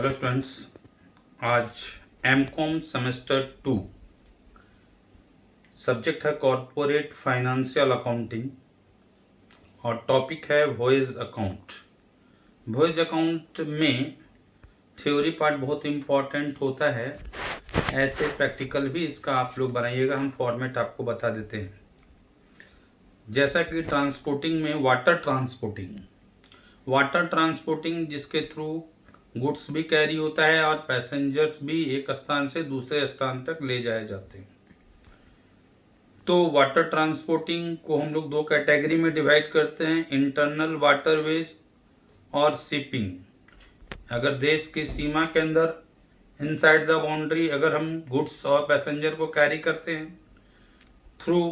Hello students, आज MCom semester 2 subject है corporate financial accounting और टॉपिक है वॉइस अकाउंट। वॉइस अकाउंट में थ्योरी पार्ट बहुत इम्पॉर्टेंट होता है, ऐसे प्रैक्टिकल भी इसका आप लोग बनाइएगा। हम फॉर्मेट आपको बता देते हैं। जैसा कि ट्रांसपोर्टिंग में वाटर ट्रांसपोर्टिंग जिसके थ्रू गुड्स भी कैरी होता है और पैसेंजर्स भी एक स्थान से दूसरे स्थान तक ले जाए जाते हैं। तो वाटर ट्रांसपोर्टिंग को हम लोग दो कैटेगरी में डिवाइड करते हैं, इंटरनल वाटरवेज और शिपिंग। अगर देश की सीमा के अंदर इनसाइड द बाउंड्री अगर हम गुड्स और पैसेंजर को कैरी करते हैं थ्रू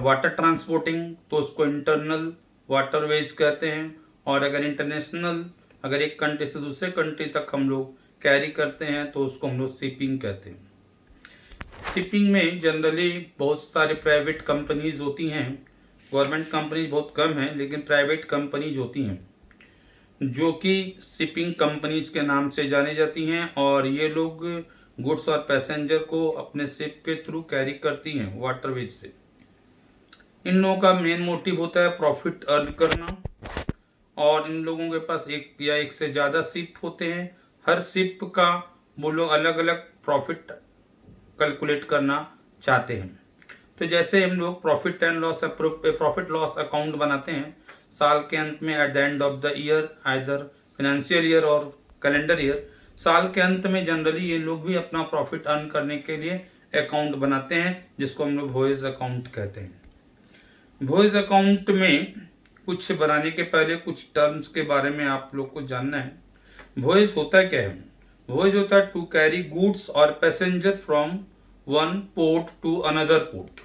वाटर ट्रांसपोर्टिंग तो उसको इंटरनल वाटरवेज कहते हैं। और अगर इंटरनेशनल अगर एक कंट्री से दूसरे कंट्री तक हम लोग कैरी करते हैं तो उसको हम लोग शिपिंग कहते हैं। शिपिंग में जनरली बहुत सारे प्राइवेट कंपनीज होती हैं, गवर्नमेंट कंपनीज बहुत कम हैं, लेकिन प्राइवेट कंपनीज होती हैं जो कि शिपिंग कंपनीज के नाम से जानी जाती हैं और ये लोग गुड्स और पैसेंजर को अपने शिप के थ्रू कैरी करती हैं वाटरवेज से। इन लोगों का मेन मोटिव होता है प्रॉफिट अर्न करना और इन लोगों के पास एक या एक से ज़्यादा शिप होते हैं। हर शिप का वो लोग अलग अलग प्रॉफिट कैलकुलेट करना चाहते हैं। तो जैसे हम लोग प्रॉफिट लॉस अकाउंट बनाते हैं साल के अंत में, at the end of the year, either financial year और कैलेंडर ईयर, साल के अंत में जनरली ये लोग भी अपना प्रॉफिट अर्न करने के लिए अकाउंट बनाते हैं जिसको हम लोग वॉइस अकाउंट कहते हैं। वॉइस अकाउंट में कुछ बनाने के पहले कुछ टर्म्स के बारे में आप लोग को जानना है। वॉइस होता क्या है? वॉइस होता है टू कैरी गुड्स और passenger from one port to another port.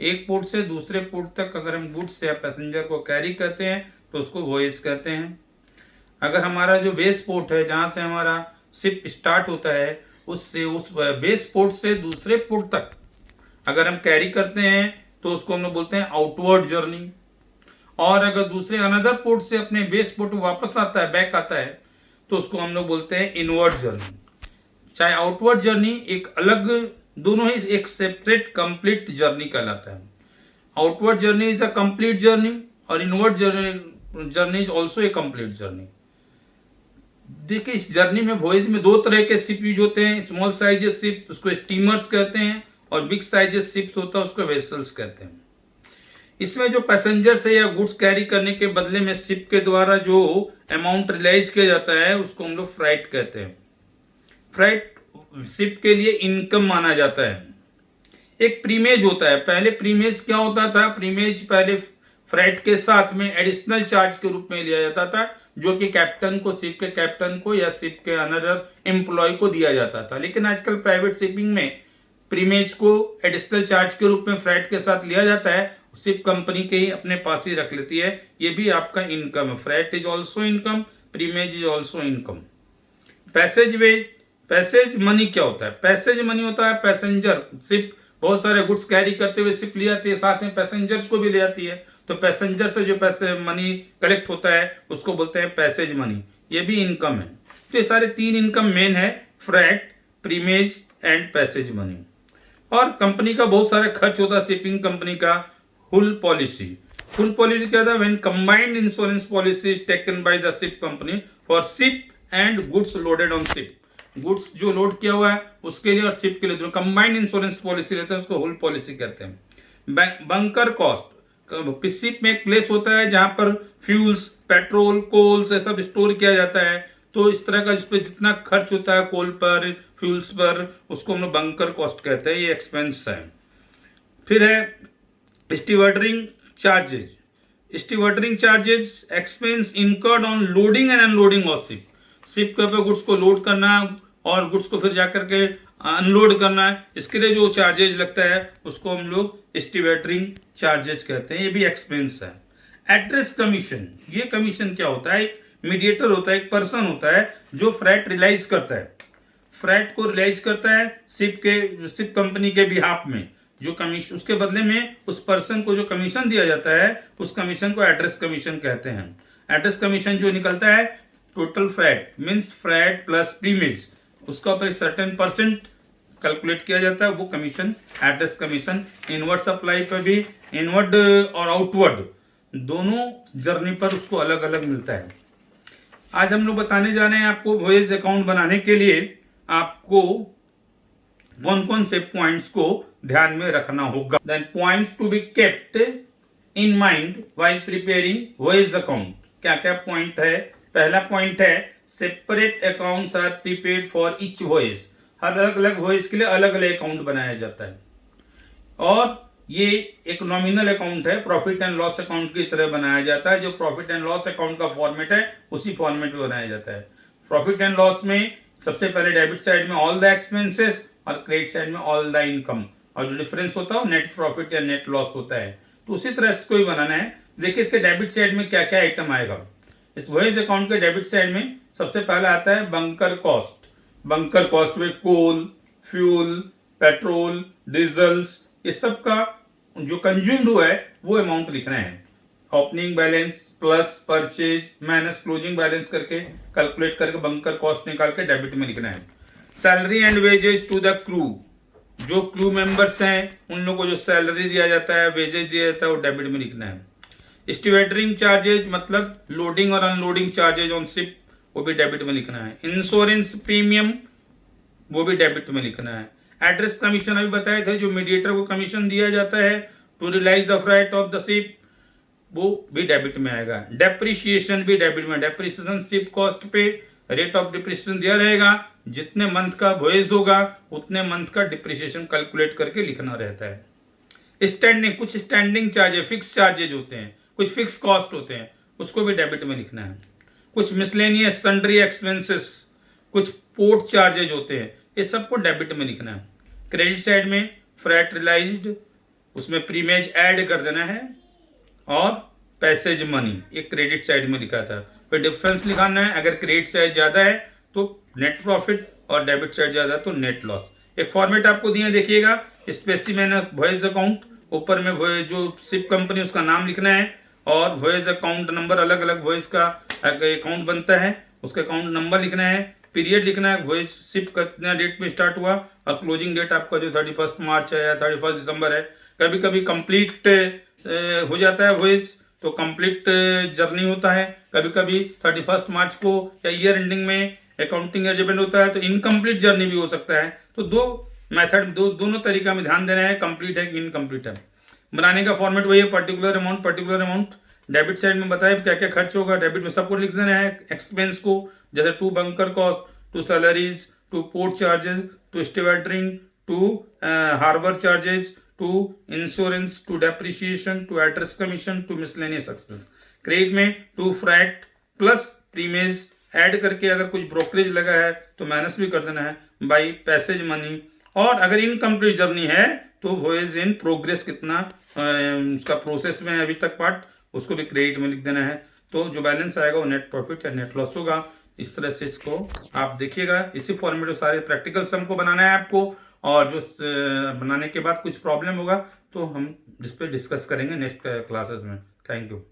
एक पोर्ट से दूसरे पोर्ट तक अगर हम गुड्स या पैसेंजर को कैरी करते हैं तो उसको वॉइस कहते हैं। अगर हमारा जो बेस पोर्ट है जहाँ से हमारा शिप स्टार्ट होता है उससे उस बेस पोर्ट से दूसरे पोर्ट तक अगर हम कैरी करते हैं तो उसको हम लोग बोलते हैं आउटवर्ड जर्नी। और अगर दूसरे अनदर पोर्ट से अपने बेस पोर्ट वापस आता है, बैक आता है, तो उसको हम लोग बोलते हैं इनवर्ड जर्नी। चाहे आउटवर्ड जर्नी एक अलग, दोनों ही एक सेपरेट कंप्लीट जर्नी कहलाता है। Outward journey is a complete journey और inward journey is also a complete journey. देखिए इस जर्नी में वॉइस में दो तरह के शिप यूज होते हैं। स्मॉल साइजेस शिप उसको स्टीमर्स कहते हैं और बिग साइजेस शिप होता है उसको वेसल्स कहते हैं। इसमें जो पैसेंजर से या गुड्स कैरी करने के बदले में शिप के द्वारा जो अमाउंट रियलाइज किया जाता है उसको हम लोग फ्राइट कहते हैं। फ्राइट शिप के लिए इनकम माना जाता है। एक प्रीमेज होता है। पहले प्रीमेज क्या होता था? प्रीमेज पहले फ्राइट के साथ में एडिशनल चार्ज के रूप में लिया जाता था जो कि कैप्टन को, शिप के कैप्टन को या शिप के अनदर एम्प्लॉय को दिया जाता था। लेकिन आजकल प्राइवेट शिपिंग में प्रीमेज को एडिशनल चार्ज के रूप में फ्राइट के साथ लिया जाता है, शिप कंपनी के ही अपने पास ही रख लेती है। ये भी आपका इनकम है। Freight is also income, primage is also income. Passage money क्या होता है? पैसेज मनी होता है पैसेंजर, शिप बहुत सारे गुड्स कैरी करते हुए शिप ले जाती है, साथ में पैसेंजर्स को भी ले जाती है, तो पैसेंजर से जो पैसे मनी कलेक्ट होता है उसको बोलते हैं पैसेज मनी। ये भी इनकम है। तो ये सारे तीन इनकम मेन है, फ्राइट, प्रीमेज एंड पैसेज मनी। और कंपनी का बहुत सारा खर्च होता है शिपिंग कंपनी का। हुल पॉलिसी क्या था? When combined insurance policy taken by the ship company for ship and goods loaded on ship. Goods जो लोड किया हुआ है उसके लिए और शिप के लिए कंबाइंड इंश्योरेंस पॉलिसी रहता है, उसको हुल पॉलिसी कहते हैं। बंकर कॉस्ट, शिप में एक प्लेस होता है जहां पर फ्यूल्स, पेट्रोल, कोल्स ये सब स्टोर किया जाता है। तो इस तरह का जिसपे जितना खर्च होता है कोल पर, फ्यूल्स पर, उसको हम लोग बंकर कॉस्ट कहते हैं। ये एक्सपेंस है। फिर है stevedoring charges expense incurred on loading and unloading of ship. Ship के ऊपर गुड्स को लोड करना और गुड्स को फिर जाकर के अनलोड करना है, इसके लिए जो चार्जेज लगता है उसको हम लोग स्टीवर्डरिंग चार्जेस कहते हैं। ये भी एक्सपेंस है। एड्रेस कमीशन, ये कमीशन क्या होता है? एक मीडिएटर होता है, एक पर्सन होता है जो फ्राइट रिलाइज करता है, फ्राइट को रिलाइज करता है शिप कंपनी के बिहाफ में। जो कमीशन, उसके बदले में उस पर्सन को जो कमीशन दिया जाता है उस कमीशन को एड्रेस कमीशन कहते हैं। एड्रेस कमीशन जो निकलता है total freight means freight plus primage, उसका ऊपर सर्टेन परसेंट कैलकुलेट किया जाता है, वो commission address commission. Inward supply पर भी इनवर्ड और आउटवर्ड दोनों जर्नी पर उसको अलग अलग मिलता है। आज हम लोग बताने जा रहे हैं आपको वॉयेज अकाउंट बनाने के लिए आपको कौन कौन से पॉइंट्स को ध्यान में रखना होगा। Then points to be kept in mind while preparing voyage account. क्या क्या पॉइंट है? पहला पॉइंट है separate accounts are prepared for each voyage. हर अलग अलग वॉयेज के लिए अलग अलग अकाउंट बनाया जाता है और ये एक नॉमिनल अकाउंट है, प्रॉफिट एंड लॉस अकाउंट की तरह बनाया जाता है। जो प्रॉफिट एंड लॉस अकाउंट का फॉर्मेट है उसी फॉर्मेट में बनाया जाता है। प्रॉफिट एंड लॉस में सबसे पहले डेबिट साइड में ऑल द एक्सपेंसेस और क्रेडिट साइड में ऑल द इनकम, और जो डिफरेंस होता है नेट प्रॉफिट या नेट लॉस होता है। तो उसी तरह इसको ही बनाना है। देखिए इसके डेबिट साइड में क्या क्या आइटम आएगा। इस वॉयेज अकाउंट के डेबिट साइड में सबसे पहला आता है बंकर कॉस्ट। बंकर कॉस्ट में कोल, फ्यूल, पेट्रोल, डीजल्स, ये सब का जो कंज्यूम्ड हुआ है वो अमाउंट लिखना है। Opening balance plus purchase minus closing balance करके कैलकुलेट करके बंकर कॉस्ट निकाल के डेबिट में लिखना है। Salary and wages to the crew, जो क्रू मेंबर्स हैं उन लोगों को जो सैलरी दिया जाता है, वेजेज दिया जाता है, वो डेबिट में लिखना है। स्टीवर्डरिंग चार्जेज मतलब लोडिंग और अनलोडिंग चार्जेज ऑन शिप, वो भी डेबिट में लिखना है। इंश्योरेंस प्रीमियम, वो भी डेबिट में लिखना है। एड्रेस कमीशन अभी बताए थे, जो मीडिएटर को कमीशन दिया जाता है to realise the freight of the ship, वो भी डेबिट में आएगा। डेप्रिसिएशन भी डेबिट में। डेप्रिसिएशन शिप कॉस्ट पे रेट ऑफ डिप्रिसिएशन दिया रहेगा, जितने मंथ का वॉयेज होगा उतने मंथ का डिप्रिसिएशन कैलकुलेट करके लिखना रहता है। स्टैंडिंग, कुछ स्टैंडिंग चार्जेज फिक्स चार्जेज होते हैं, कुछ फिक्स कॉस्ट होते हैं, उसको भी डेबिट में लिखना है। कुछ मिसलेनियस सन्ड्री एक्सपेंसेस, कुछ पोर्ट चार्जेज होते हैं, ये सबको डेबिट में लिखना है। क्रेडिट साइड में फ्रैट रियलाइज्ड, उसमें प्रीमेज ऐड कर देना है, और पैसेज मनी ये क्रेडिट साइड में लिखा था। फिर डिफरेंस लिखाना है। अगर क्रेडिट साइड ज्यादा है तो नेट प्रॉफिट और डेबिट साइड ज्यादा है तो नेट लॉस। एक फॉर्मेट आपको दिया देखिएगा, स्पेसिमेन वॉयेज अकाउंट, ऊपर में जो शिप कंपनी उसका नाम लिखना है और वॉयेज अकाउंट नंबर, अलग अलग वॉयेज का अकाउंट बनता है उसका अकाउंट नंबर लिखना है। पीरियड लिखना है, वॉयेज शिप कितना डेट में स्टार्ट हुआ, और क्लोजिंग डेट आपका जो 31 मार्च है या 31 दिसंबर है। कभी कभी कंप्लीट हो जाता है वॉयेज तो कंप्लीट जर्नी होता है, कभी कभी 31 मार्च को या ईयर एंडिंग में अकाउंटिंग ईयर जब एंड होता है तो इनकम्प्लीट जर्नी भी हो सकता है। तो दो मेथड, दोनों तरीका में ध्यान देना है, कंप्लीट है कि इनकम्प्लीट है। बनाने का फॉर्मेट वही है, पर्टिकुलर अमाउंट। डेबिट साइड में बताए क्या क्या खर्च होगा, डेबिट में सब कुछ लिख देना है। एक्सपेंस को जैसे to bunker cost, to salaries, to port charges, to stevedoring, to harbour charges, to insurance, to depreciation, to address commission, to miscellaneous expense. Credit में to freight plus primage add करके अगर कुछ ब्रोकरेज लगा है तो minus भी कर देना है बाई पैसेज मनी। और अगर इनकम्प्लीट जर्नी है तो वॉयेज इन प्रोग्रेस कितना उसका प्रोसेस में अभी तक पार्ट, उसको भी क्रेडिट में लिख देना है। तो जो बैलेंस आएगा वो नेट प्रॉफिट या नेट लॉस होगा। इस तरह से इसको आप देखिएगा। इसी फॉर्मेट में सारे प्रैक्टिकल सम को बनाना है आपको, और जो बनाने के बाद कुछ प्रॉब्लम होगा तो हम इस पर डिस्कस करेंगे नेक्स्ट क्लासेस में। Thank you.